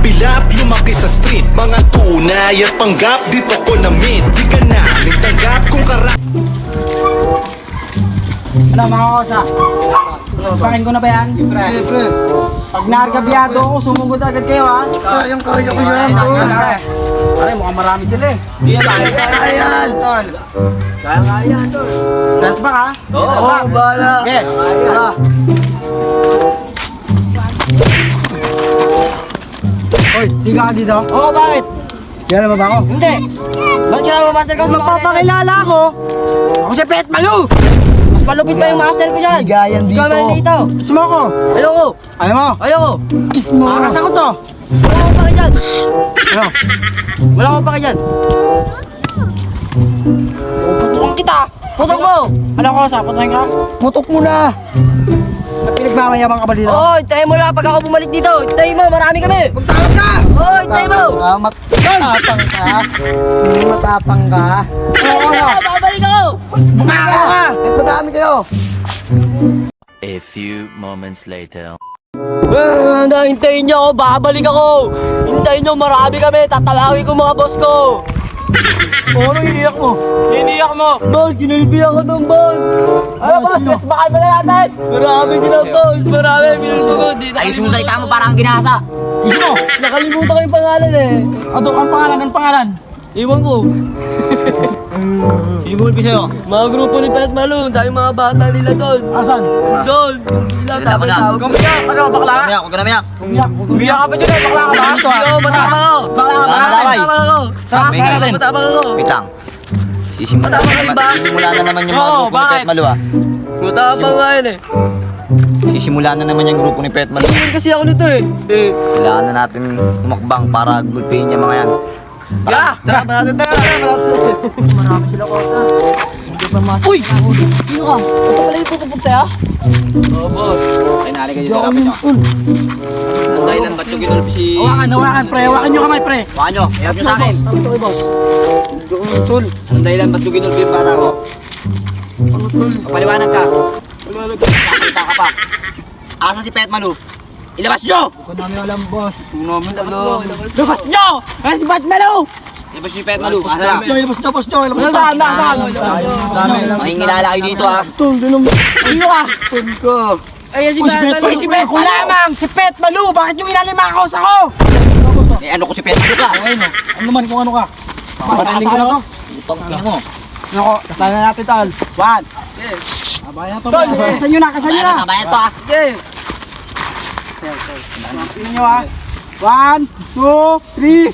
pilap, lumaki sa street. Mga tunay at panggap, dito ko na-meet. Di ka namin tanggap kung Ano mga kosa? Pakin ko na ba yan? Siyempre. Pag nargabiyado ako, sumugod agad kayo ha? Kayang-kaya ko yan, tol. Pare, mukhang marami sila eh. Ayan. Kaya tol. Flashback ha? Oo, bahala. Okay. Tara. Hoy, di ka dito? Oo, bakit? Kaya mo ba ako? Hindi. Bakit kailangan mo master ka? Magpapakilala ako. Ako si Pet Malu. Mas malupit pa yung master ko dyan. Bigayan Ikaw dito. man dito. Gusto mo ako? Ayoko. Ayaw mo? Ayoko. Kiss mo. Akas ako to. Wala akong pake dyan. Ano? Wala akong pake dyan. Putukan kita. Putok mo. Ano ko sa patayin ka? Putok mo na. Pinagmamayabang ka ba dito? Oo, hintayin mo lang pag ako bumalik dito. Hintayin mo, marami kami. Magtawag ka! Oo, hintayin mo. Matapang ka. Matapang ka. Oo, babalik ako. Bumakao ka! Kahit madami kayo. A few moments later. Hintayin niyo ako, babalik ako. Hintayin niyo, marami kami. Tatawagin ko mga boss ko. Ano iniyak mo? Iniyak mo. Boss, kinulbihan ko tong boss. Ano boss, mas bakal mo na natin. Marami sila boss, marami. Pinulbo ko. Ayos mo salita mo, parang ginasa. Ito! Nakalimutan ko yung pangalan eh. Ano ang pangalan? Ang pangalan? Iwan ko. Sino gulpi sa'yo? Mga grupo ni Pet Malung, dahil mga bata nila doon. Asan? Doon. Ilang tapos tawag. Gumiyak! Ano bakla? Huwag ka na mayak. Gumiyak! Gumiyak ka pa dyan! Bakla ka ba? Dito ako, matapang ako. Bakla ka ba? Matapang ako. Tara, kaya natin! Matapang ako. Wait lang. Sisimula Matapang ka rin ba? Sisimula na naman yung mga Oo, grupo ni bakit? Pet Malu ah. Matapang nga yun eh. Sisimula na naman yung grupo ni Pet Malu. Tingin kasi ako nito eh. Kailangan na natin umakbang para gulpihin yung mga yan. Tara! Tara! Tara! Marami sila kosa. Uy! Sino ka? Ito pala yung tutupog sa'yo? Oo, boss. Ay, nali kayo sa lapit nyo. Ang dahilan ba't yung ginulpi si... Hawakan pre! Hawakan nyo kamay pre! Hawakan nyo, ihap nyo sa akin. Ito kay boss. Tol. Anong dahilan ba't yung ginulpi yung bata ko? Paliwanag ka. Sasalita ka pa. Asa si Pet Malu? Ilabas nyo! Hindi ko namin alam boss. Labas nyo! Ay, si Pet Malung! Ilabas si Pet Malu. Asa na? Ilabas nyo! Saan? Saan? Makingilala kayo dito ha. Sino ka? Tol ko. Ay, si Uy, si Pet Pet! Malung! Si Pet! Ako lamang! Si Pet Malu! Bakit yung ilalim mga kosa ko? Eh ano ko si Pet Malu ka? Ano naman kung ano ka? Pagkakasa ka na to? Utang mo. Ano ko? Kasama na natin tol. One! Abaya to ba? Kasan nyo na! Kasan nyo na! Kabayan to ah! Tingnan nyo ha. 1, 2, 3.